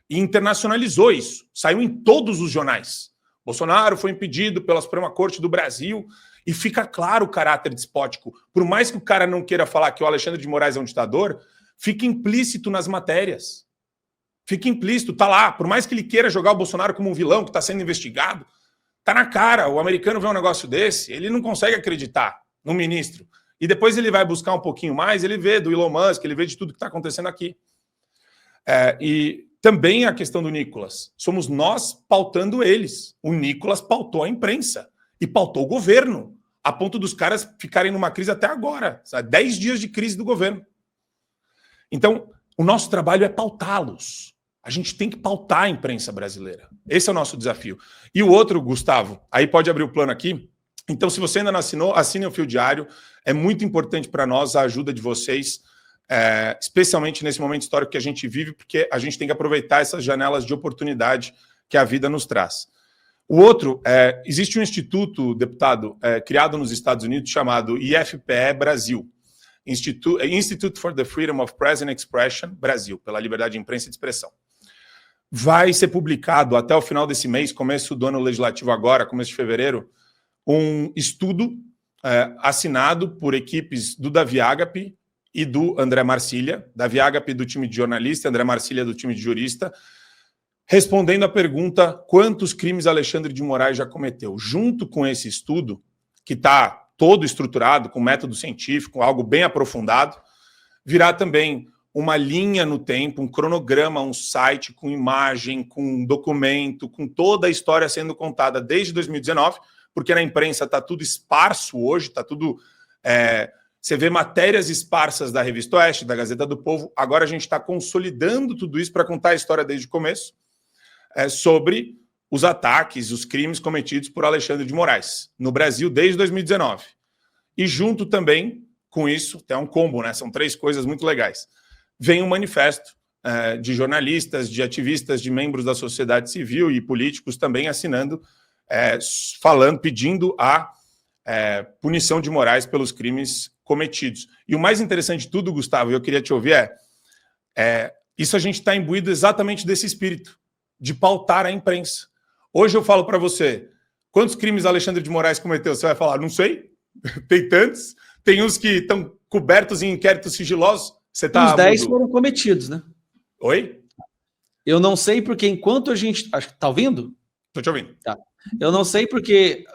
E internacionalizou isso, saiu em todos os jornais. Bolsonaro foi impedido pela Suprema Corte do Brasil e fica claro o caráter despótico. Por mais que o cara não queira falar que o Alexandre de Moraes é um ditador, fica implícito nas matérias. Fica implícito, tá lá. Por mais que ele queira jogar o Bolsonaro como um vilão que está sendo investigado, tá na cara. O americano vê um negócio desse, ele não consegue acreditar no ministro. E depois ele vai buscar um pouquinho mais, ele vê do Elon Musk, ele vê de tudo que está acontecendo aqui. E também a questão do Nicolas. Somos nós pautando eles. O Nicolas pautou a imprensa e pautou o governo, a ponto dos caras ficarem numa crise até agora. 10 dias de crise do governo. Então, o nosso trabalho é pautá-los. A gente tem que pautar a imprensa brasileira. Esse é o nosso desafio. E o outro, Gustavo, aí pode abrir o plano aqui. Então, se você ainda não assinou, assine o Fio Diário. É muito importante para nós a ajuda de vocês, especialmente nesse momento histórico que a gente vive, porque a gente tem que aproveitar essas janelas de oportunidade que a vida nos traz. O outro, existe um instituto, deputado, criado nos Estados Unidos, chamado IFPE Brasil, Institute for the Freedom of Press and Expression Brasil, pela liberdade de imprensa e de expressão. Vai ser publicado até o final desse mês, começo do ano legislativo agora, começo de fevereiro, um estudo assinado por equipes do Davi Agape e do André Marcília, Davi Agape do time de jornalista, André Marcília do time de jurista, respondendo a pergunta quantos crimes Alexandre de Moraes já cometeu. Junto com esse estudo, que está todo estruturado, com método científico, algo bem aprofundado, virá também uma linha no tempo, um cronograma, um site com imagem, com documento, com toda a história sendo contada desde 2019, porque na imprensa está tudo esparso hoje, está tudo... você vê matérias esparsas da Revista Oeste, da Gazeta do Povo, agora a gente está consolidando tudo isso para contar a história desde o começo, sobre os ataques, os crimes cometidos por Alexandre de Moraes, no Brasil desde 2019. E junto também com isso, tem um combo, né? São 3 coisas muito legais. Vem um manifesto de jornalistas, de ativistas, de membros da sociedade civil e políticos também assinando, falando, pedindo a punição de Moraes pelos crimes cometidos. E o mais interessante de tudo, Gustavo, e eu queria te ouvir, isso a gente está imbuído exatamente desse espírito, de pautar a imprensa. Hoje eu falo para você, quantos crimes Alexandre de Moraes cometeu? Você vai falar, não sei, tem tantos, tem uns que estão cobertos em inquéritos sigilosos. Os 10 foram cometidos, né? Oi? Eu não sei porque enquanto a gente... Tá ouvindo? Estou te ouvindo. Tá. Eu não sei porque,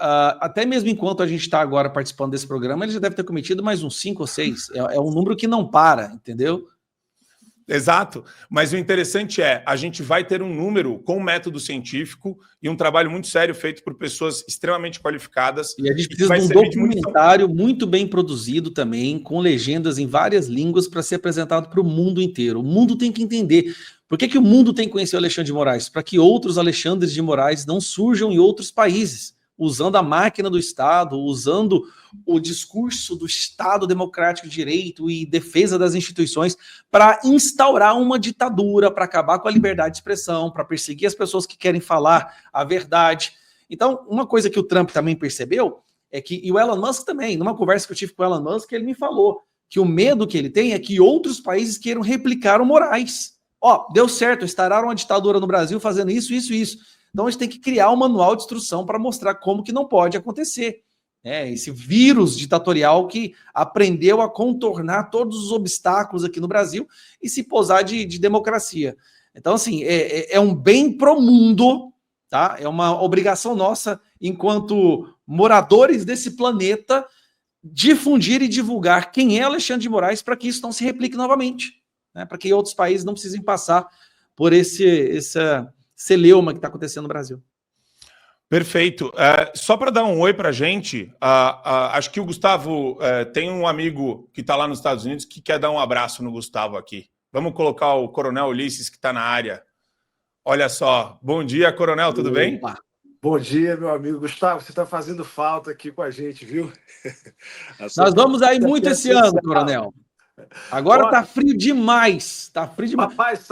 até mesmo enquanto a gente está agora participando desse programa, ele já deve ter cometido mais uns 5 ou 6. É um número que não para, entendeu? Exato, mas o interessante a gente vai ter um número com método científico e um trabalho muito sério feito por pessoas extremamente qualificadas. E a gente precisa de um documentário muito bem produzido também, com legendas em várias línguas para ser apresentado para o mundo inteiro. O mundo tem que entender. Por que o mundo tem que conhecer o Alexandre de Moraes? Para que outros Alexandres de Moraes não surjam em outros países, usando a máquina do Estado, usando o discurso do Estado democrático de direito e defesa das instituições para instaurar uma ditadura, para acabar com a liberdade de expressão, para perseguir as pessoas que querem falar a verdade. Então, uma coisa que o Trump também percebeu é que, e o Elon Musk também, numa conversa que eu tive com o Elon Musk, ele me falou que o medo que ele tem é que outros países queiram replicar o Moraes. Deu certo, instauraram uma ditadura no Brasil fazendo isso, isso, isso. Então a gente tem que criar um manual de instrução para mostrar como que não pode acontecer. Esse vírus ditatorial que aprendeu a contornar todos os obstáculos aqui no Brasil e se posar de democracia. Então, assim, é um bem pro mundo, tá? É uma obrigação nossa, enquanto moradores desse planeta, difundir e divulgar quem é Alexandre de Moraes para que isso não se replique novamente, né? Para que outros países não precisem passar por essa celeuma que está acontecendo no Brasil. Perfeito. Só para dar um oi para a gente, acho que o Gustavo tem um amigo que está lá nos Estados Unidos que quer dar um abraço no Gustavo aqui. Vamos colocar o Coronel Ulisses, que está na área. Olha só. Bom dia, Coronel, tudo bem? Bom dia, meu amigo. Gustavo, você está fazendo falta aqui com a gente, viu? Nós vamos aí muito esse ano, Coronel. Agora tá frio demais. Tá frio demais. Rapaz,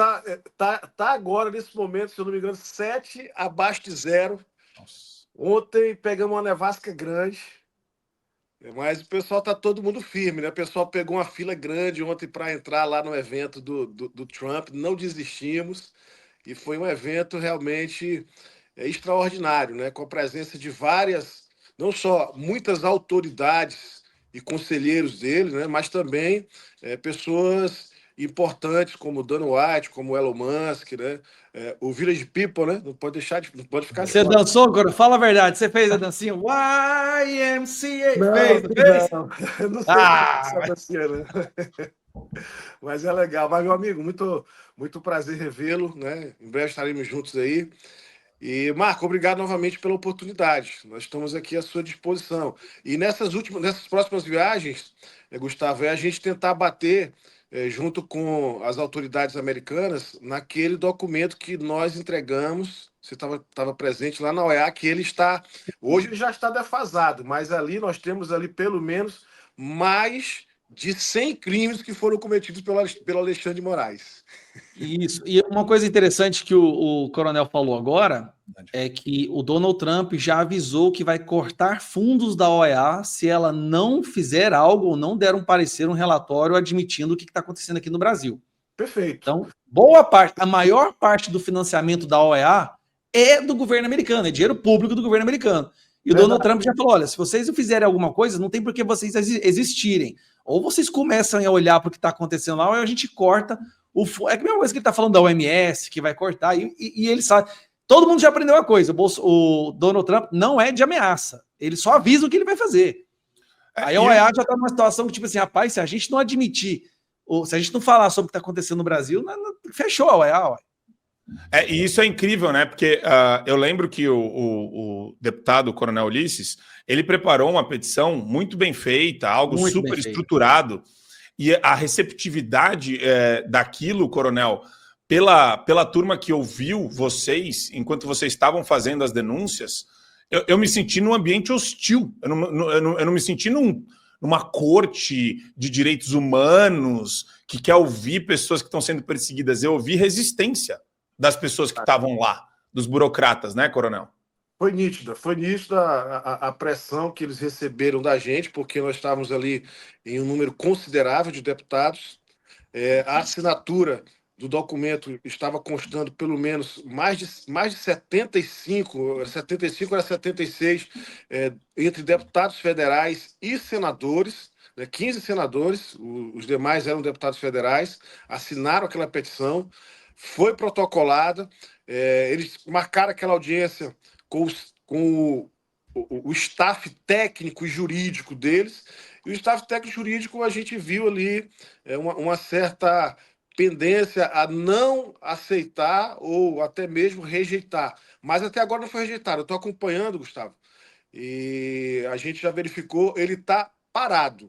tá agora, nesse momento, se eu não me engano, 7 abaixo de 0. Ontem pegamos uma nevasca grande, mas o pessoal tá todo mundo firme, né? O pessoal pegou uma fila grande ontem para entrar lá no evento do Trump, não desistimos, e foi um evento realmente extraordinário, né? Com a presença de várias, não só muitas autoridades e conselheiros dele, né? Mas também pessoas importantes como o Dan White, como o Elon Musk, né? O Village People, né? Não pode ficar. Você dançou, agora? Fala a verdade. Você fez a dancinha YMCA? Eu não sei essa dancinha, né? Mas é legal. Mas, meu amigo, muito prazer revê-lo, né? Em breve estaremos juntos aí. E, Marco, obrigado novamente pela oportunidade. Nós estamos aqui à sua disposição. E nessas próximas viagens, Gustavo, a gente tentar bater junto com as autoridades americanas, naquele documento que nós entregamos, você estava presente lá na OEA, que hoje ele já está defasado, mas ali nós temos ali pelo menos mais de 100 crimes que foram cometidos pelo Alexandre de Moraes. Isso, e uma coisa interessante que o Coronel falou agora é que o Donald Trump já avisou que vai cortar fundos da OEA se ela não fizer algo ou não der um parecer, um relatório admitindo o que está acontecendo aqui no Brasil. Perfeito. Então, a maior parte do financiamento da OEA é do governo americano, é dinheiro público do governo americano. E o Donald Trump já falou, olha, se vocês não fizerem alguma coisa, não tem por que vocês existirem. Ou vocês começam a olhar para o que está acontecendo lá, ou a gente corta é a mesma coisa que ele está falando da OMS, que vai cortar, e ele sabe. Todo mundo já aprendeu uma coisa: o Donald Trump não é de ameaça, ele só avisa o que ele vai fazer. Aí a OEA já está numa situação que, tipo assim, rapaz, se a gente não admitir se a gente não falar sobre o que está acontecendo no Brasil, fechou a UEA. E isso é incrível, né? Porque eu lembro que o deputado Coronel Ulisses, ele preparou uma petição muito bem feita, algo muito super estruturado, e a receptividade daquilo, Coronel, pela turma que ouviu vocês, enquanto vocês estavam fazendo as denúncias, eu me senti num ambiente hostil, eu não me senti numa corte de direitos humanos que quer ouvir pessoas que estão sendo perseguidas, eu ouvi resistência das pessoas que estavam lá, dos burocratas, né, Coronel? Foi nítida a pressão que eles receberam da gente, porque nós estávamos ali em um número considerável de deputados. A assinatura do documento estava constando pelo menos mais de 75 era 76, entre deputados federais e senadores, 15 senadores, os demais eram deputados federais, assinaram aquela petição, foi protocolada, eles marcaram aquela audiência com o staff técnico e jurídico deles, e o staff técnico e jurídico a gente viu ali uma certa pendência a não aceitar ou até mesmo rejeitar, mas até agora não foi rejeitado. Eu estou acompanhando, Gustavo, e a gente já verificou, ele está parado,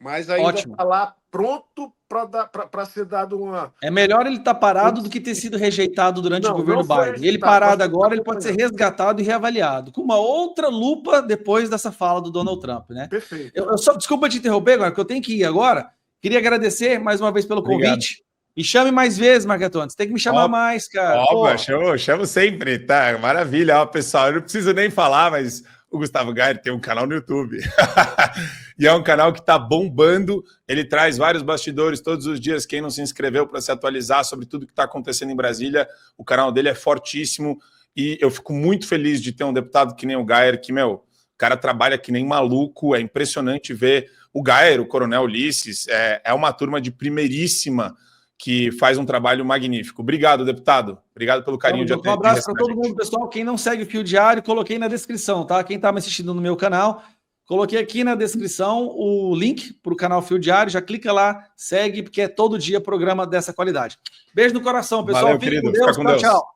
mas ainda está lá pronto para ser dado uma... É melhor ele estar parado do que ter sido rejeitado durante o governo Biden. Ele parado agora, ele pode ser resgatado e reavaliado, com uma outra lupa depois dessa fala do Donald Trump, né? Perfeito. Desculpa te interromper agora, porque eu tenho que ir agora. Queria agradecer mais uma vez pelo convite. Me chame mais vezes, Marquetone. Você tem que me chamar mais, cara. Chamo sempre, tá? Maravilha. Pessoal, eu não preciso nem falar, mas o Gustavo Gayer tem um canal no YouTube. E é um canal que está bombando. Ele traz vários bastidores todos os dias. Quem não se inscreveu para se atualizar sobre tudo que está acontecendo em Brasília, o canal dele é fortíssimo. E eu fico muito feliz de ter um deputado que nem o Gayer, que, o cara trabalha que nem maluco. É impressionante ver o Gayer, o Coronel Ulisses. É uma turma de primeiríssima que faz um trabalho magnífico. Obrigado, deputado. Obrigado pelo carinho de atender. Um abraço para todo mundo, pessoal. Quem não segue o Fio Diário, coloquei na descrição, tá? Quem está me assistindo no meu canal, coloquei aqui na descrição o link para o canal Fio Diário. Já clica lá, segue, porque é todo dia programa dessa qualidade. Beijo no coração, pessoal. Valeu, querido. Fica com Deus. Tchau.